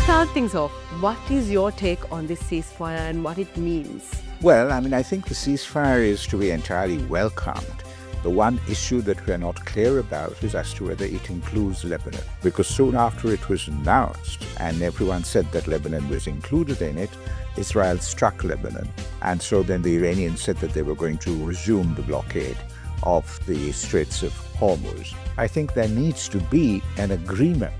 start things off, what is your take on this ceasefire and what it means? Well, I think the ceasefire is to be entirely welcomed. The one issue that we're not clear about is as to whether it includes Lebanon. Because soon after it was announced, and everyone said that Lebanon was included in it, Israel struck Lebanon. And so then the Iranians said that they were going to resume the blockade of the Straits of Hormuz. I think there needs to be an agreement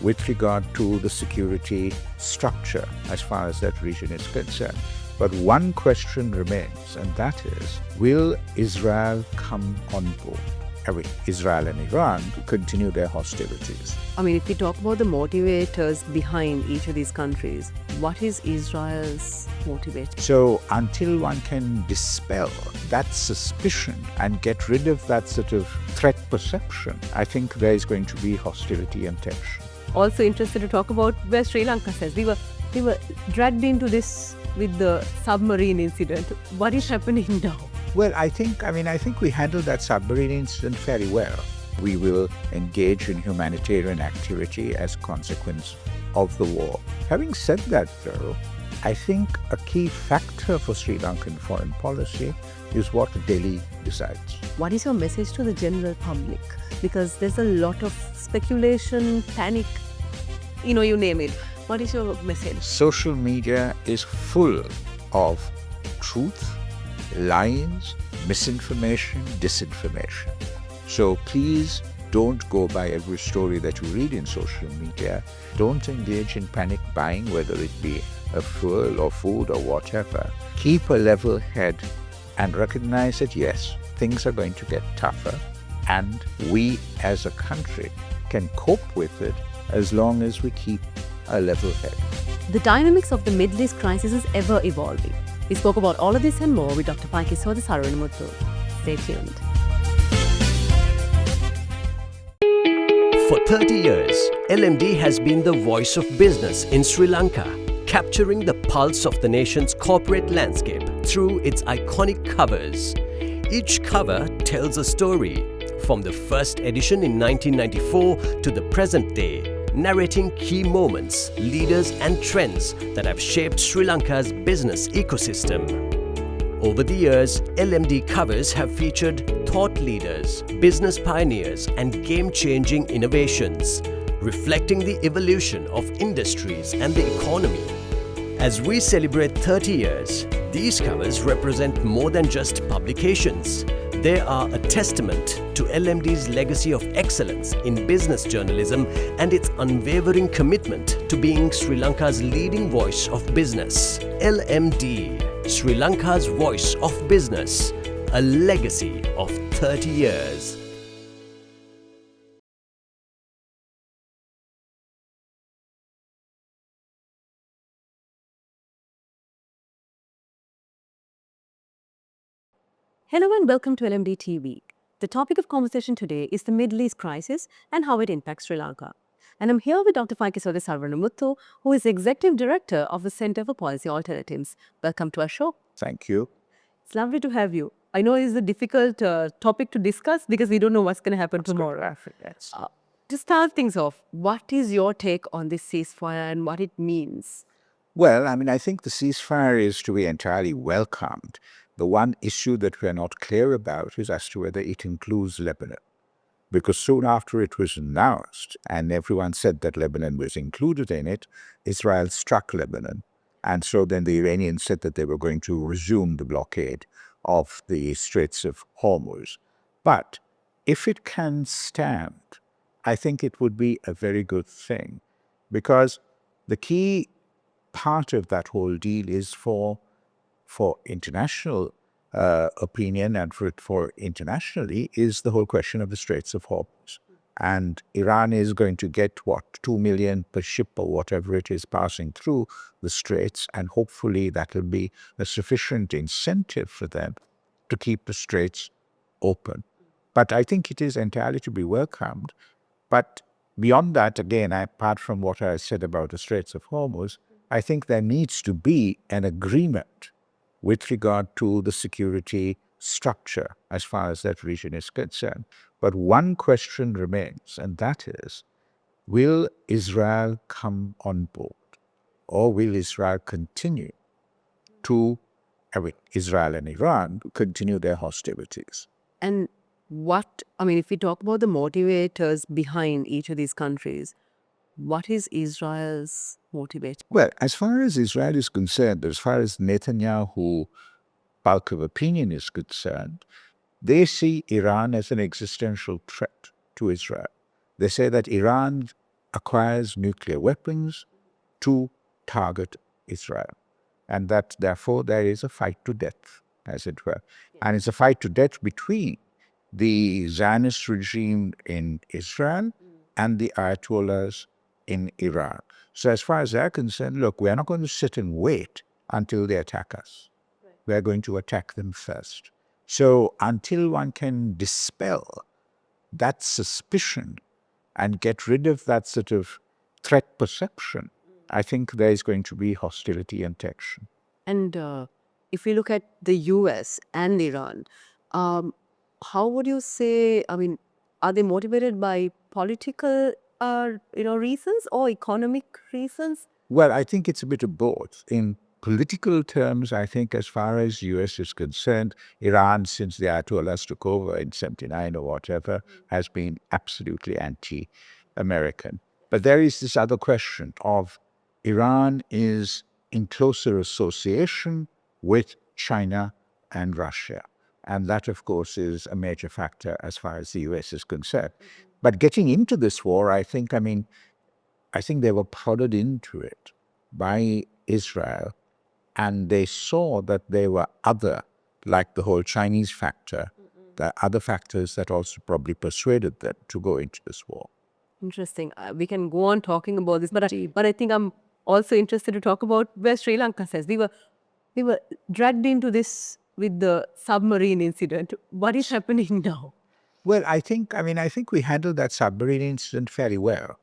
with regard to the security structure as far as that region is concerned. But one question remains, and that is, will Israel come on board? Israel and Iran continue their hostilities. If we talk about the motivators behind each of these countries, what is Israel's motivator? So until one can dispel that suspicion and get rid of that sort of threat perception, I think there is going to be hostility and tension. Also interested to talk about where Sri Lanka says we were dragged into this with the submarine incident. What is happening now? Well, I think we handled that submarine incident fairly well. We will engage in humanitarian activity as a consequence of the war. Having said that, though, I think a key factor for Sri Lankan foreign policy is what Delhi decides. What is your message to the general public? Because there's a lot of speculation, panic, you name it. What is your message? Social media is full of truth, lies, misinformation, disinformation. So please don't go by every story that you read in social media. Don't engage in panic buying, whether it be a fuel or food or whatever. Keep a level head and recognize that yes, things are going to get tougher, and we as a country can cope with it as long as we keep a level head. The dynamics of the Middle East crisis is ever evolving. We spoke about all of this and more with Dr. Paikiasothy Saravanamuttu. Stay tuned. For 30 years, LMD has been the voice of business in Sri Lanka, capturing the pulse of the nation's corporate landscape through its iconic covers. Each cover tells a story, from the first edition in 1994 to the present day, narrating key moments, leaders and trends that have shaped Sri Lanka's business ecosystem. Over the years, LMD covers have featured thought leaders, business pioneers and game-changing innovations, reflecting the evolution of industries and the economy. As we celebrate 30 years, these covers represent more than just publications. They are a testament to LMD's legacy of excellence in business journalism and its unwavering commitment to being Sri Lanka's leading voice of business. LMD, Sri Lanka's voice of business, a legacy of 30 years. Hello and welcome to LMDtv. The topic of conversation today is the Middle East crisis and how it impacts Sri Lanka. And I'm here with Dr. Paikiasothy Saravanamuttu, who is Executive Director of the Center for Policy Alternatives. Welcome to our show. Thank you. It's lovely to have you. I know it's a difficult topic to discuss because we don't know what's going to happen tomorrow. Yes. To start things off, what is your take on this ceasefire and what it means? Well, I think the ceasefire is to be entirely welcomed. The one issue that we're not clear about is as to whether it includes Lebanon. Because soon after it was announced, and everyone said that Lebanon was included in it, Israel struck Lebanon. And so then the Iranians said that they were going to resume the blockade of the Straits of Hormuz. But if it can stand, I think it would be a very good thing, because the key part of that whole deal is for international opinion and for internationally is the whole question of the Straits of Hormuz. And Iran is going to get, 2 million per ship or whatever it is passing through the Straits, and hopefully that will be a sufficient incentive for them to keep the Straits open. But I think it is entirely to be welcomed. But beyond that, again, apart from what I said about the Straits of Hormuz, I think there needs to be an agreement with regard to the security structure as far as that region is concerned. But one question remains, and that is, will Israel come on board, or will Israel continue to, Israel and Iran continue their hostilities? And if we talk about the motivators behind each of these countries, what is Israel's motivator? Well, as far as Israel is concerned, as far as Netanyahu bulk of opinion is concerned, they see Iran as an existential threat to Israel. They say that Iran acquires nuclear weapons to target Israel, and that therefore there is a fight to death, as it were. And it's a fight to death between the Zionist regime in Israel and the Ayatollahs in Iran. So as far as they're concerned, look, we're not going to sit and wait until they attack us. We're going to attack them first. So until one can dispel that suspicion and get rid of that sort of threat perception, I think there is going to be hostility and tension. And if we look at the US and Iran, how would you say, are they motivated by political reasons or economic reasons? Well, I think it's a bit of both. In political terms, I think as far as U.S. is concerned, Iran, since the Ayatollahs took over in 79 or whatever, has been absolutely anti-American. But there is this other question of Iran is in closer association with China and Russia. And that, of course, is a major factor as far as the U.S. is concerned. But getting into this war, I think they were prodded into it by Israel, and they saw that there were other, like the whole Chinese factor, the other factors that also probably persuaded them to go into this war. Interesting. We can go on talking about this, but I think I'm also interested to talk about where Sri Lanka says we were dragged into this with the submarine incident. What is happening now? Well, I think we handled that submarine incident fairly well.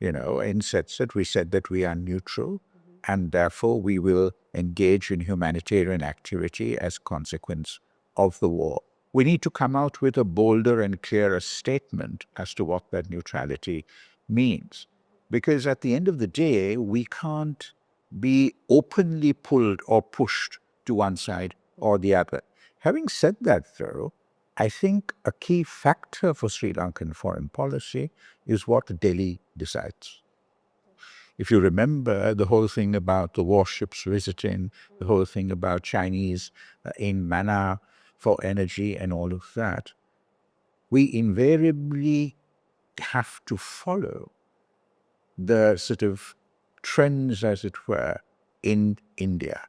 In sense that we said that we are neutral, and therefore we will engage in humanitarian activity as a consequence of the war. We need to come out with a bolder and clearer statement as to what that neutrality means. Because at the end of the day, we can't be openly pulled or pushed to one side or the other. Having said that, though, I think a key factor for Sri Lankan foreign policy is what Delhi decides. If you remember the whole thing about the warships visiting, the whole thing about Chinese in Mannar for energy and all of that, we invariably have to follow the sort of trends, as it were, in India,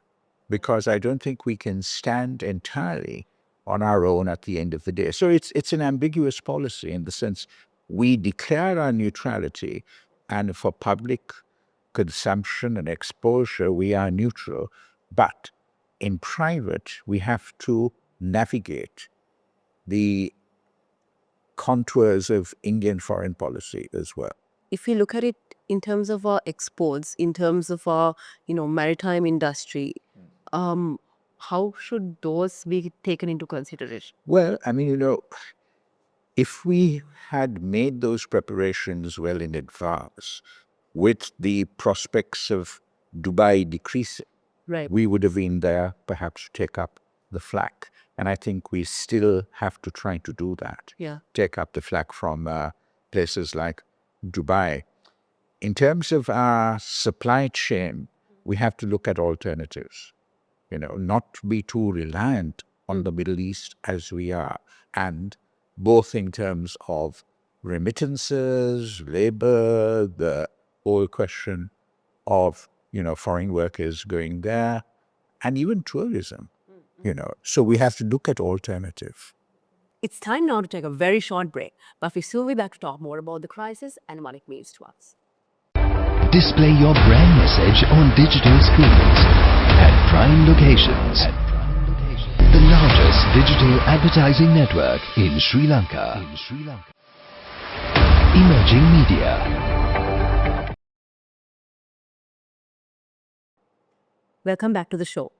because I don't think we can stand entirely on our own at the end of the day. So it's an ambiguous policy in the sense we declare our neutrality, and for public consumption and exposure, we are neutral. But in private, we have to navigate the contours of Indian foreign policy as well. If we look at it in terms of our exports, in terms of our maritime industry, how should those be taken into consideration? Well, if we had made those preparations well in advance, with the prospects of Dubai decreasing, Right. we would have been there perhaps to take up the flak. And I think we still have to try to do that. Yeah. Take up the flak from places like Dubai. In terms of our supply chain, we have to look at alternatives, not be too reliant on the Middle East as we are. And both in terms of remittances, labor, the whole question of, foreign workers going there, and even tourism, So we have to look at alternative. It's time now to take a very short break, but we will be back to talk more about the crisis and what it means to us. Display your brand message on digital screens at prime locations. The largest digital advertising network in Sri Lanka. Emerging Media. Welcome back to the show.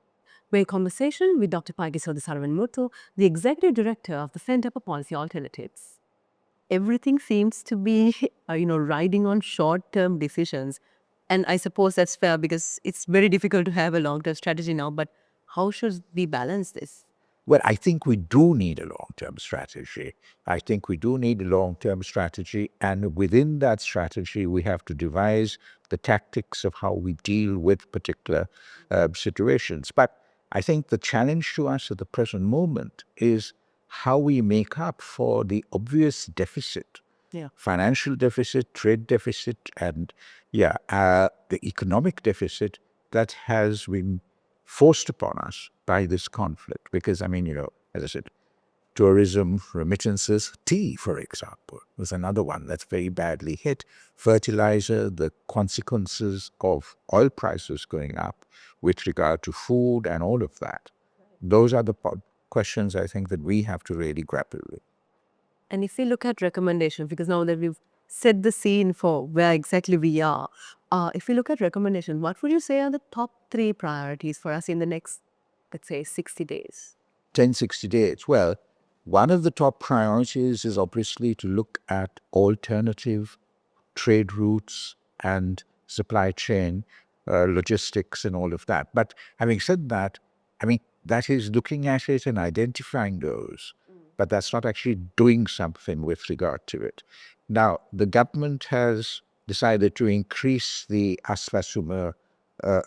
We're in conversation with Dr. Paikiasothy Saravanamuttu, the Executive Director of the Center for Policy Alternatives. everything seems to be, riding on short-term decisions. And I suppose that's fair because it's very difficult to have a long-term strategy now. But how should we balance this? Well, I think we do need a long-term strategy. I think we do need a long-term strategy, and within that strategy, we have to devise the tactics of how we deal with particular situations. But I think the challenge to us at the present moment is how we make up for the obvious deficit, Yeah. financial deficit, trade deficit, and the economic deficit that has been forced upon us by this conflict. Because, as I said, tourism, remittances, tea, for example, was another one that's very badly hit. Fertilizer, the consequences of oil prices going up with regard to food and all of that. Those are the questions I think that we have to really grapple with. And if we look at recommendations, because now that we've set the scene for where exactly we are, if we look at recommendation, what would you say are the top 3 priorities for us in the next, let's say, 60 days? 60 days. Well, one of the top priorities is obviously to look at alternative trade routes and supply chain, logistics and all of that. But having said that, that is looking at it and identifying those, but that's not actually doing something with regard to it. Now, the government has decided to increase the Asfasuma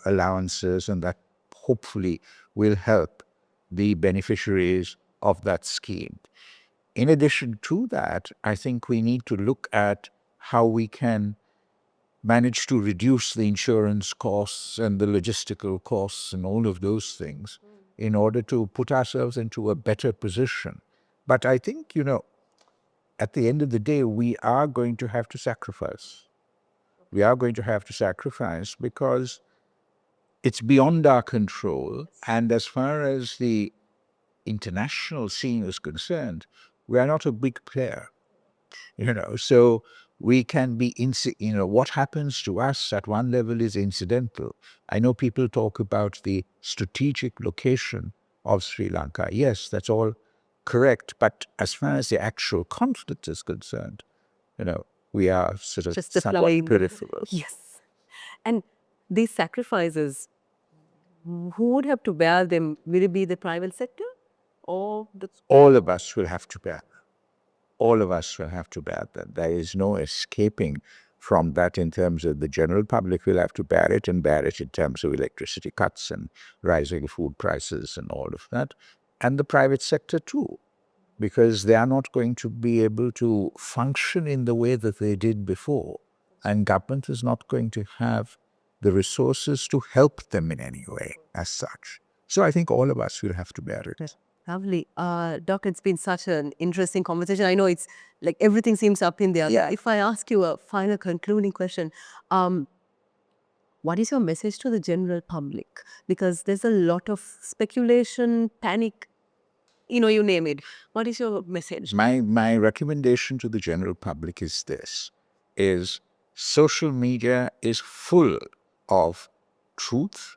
allowances, and that hopefully will help the beneficiaries of that scheme. In addition to that, I think we need to look at how we can manage to reduce the insurance costs and the logistical costs and all of those things in order to put ourselves into a better position. But I think, at the end of the day, we are going to have to sacrifice. We are going to have to sacrifice because it's beyond our control. And as far as the international scene is concerned, we are not a big player. So we can be, what happens to us at one level is incidental. I know people talk about the strategic location of Sri Lanka. Yes, that's all correct. But as far as the actual conflict is concerned, we are sort of Just the somewhat flying. peripheral. Yes. And these sacrifices, who would have to bear them? Will it be the private sector or the... All of us will have to bear. All of us will have to bear that. There is no escaping from that in terms of the general public will have to bear it, and bear it in terms of electricity cuts and rising food prices and all of that. And the private sector too, because they are not going to be able to function in the way that they did before. And government is not going to have the resources to help them in any way as such. So I think all of us will have to bear it. Lovely. Doc, it's been such an interesting conversation. I know it's like everything seems up in the air. Yeah. If I ask you a final concluding question, what is your message to the general public? Because there's a lot of speculation, panic, you name it. What is your message? My recommendation to the general public is this, is social media is full of truth,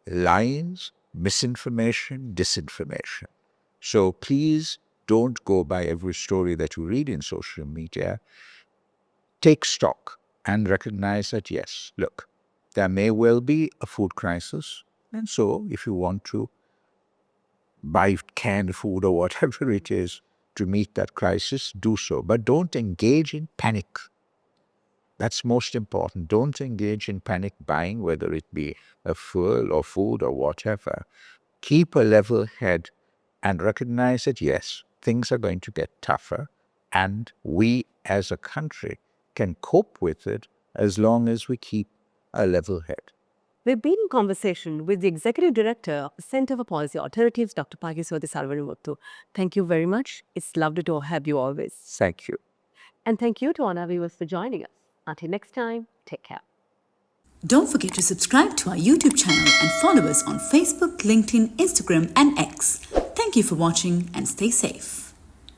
lies, misinformation, disinformation. So please don't go by every story that you read in social media. Take stock and recognize that, yes, look, there may well be a food crisis. And so if you want to buy canned food or whatever it is to meet that crisis, do so. But don't engage in panic. That's most important. Don't engage in panic buying, whether it be a fuel or food or whatever. Keep a level head and recognize that, yes, things are going to get tougher, and we as a country can cope with it as long as we keep a level head. We've been in conversation with the Executive Director of the Center for Policy Alternatives, Dr. Paikiasothy Saravanamuttu. Thank you very much. It's lovely to have you always. Thank you. And thank you to all our viewers for joining us. Until next time, take care. Don't forget to subscribe to our YouTube channel and follow us on Facebook, LinkedIn, Instagram and X. Thank you for watching and stay safe.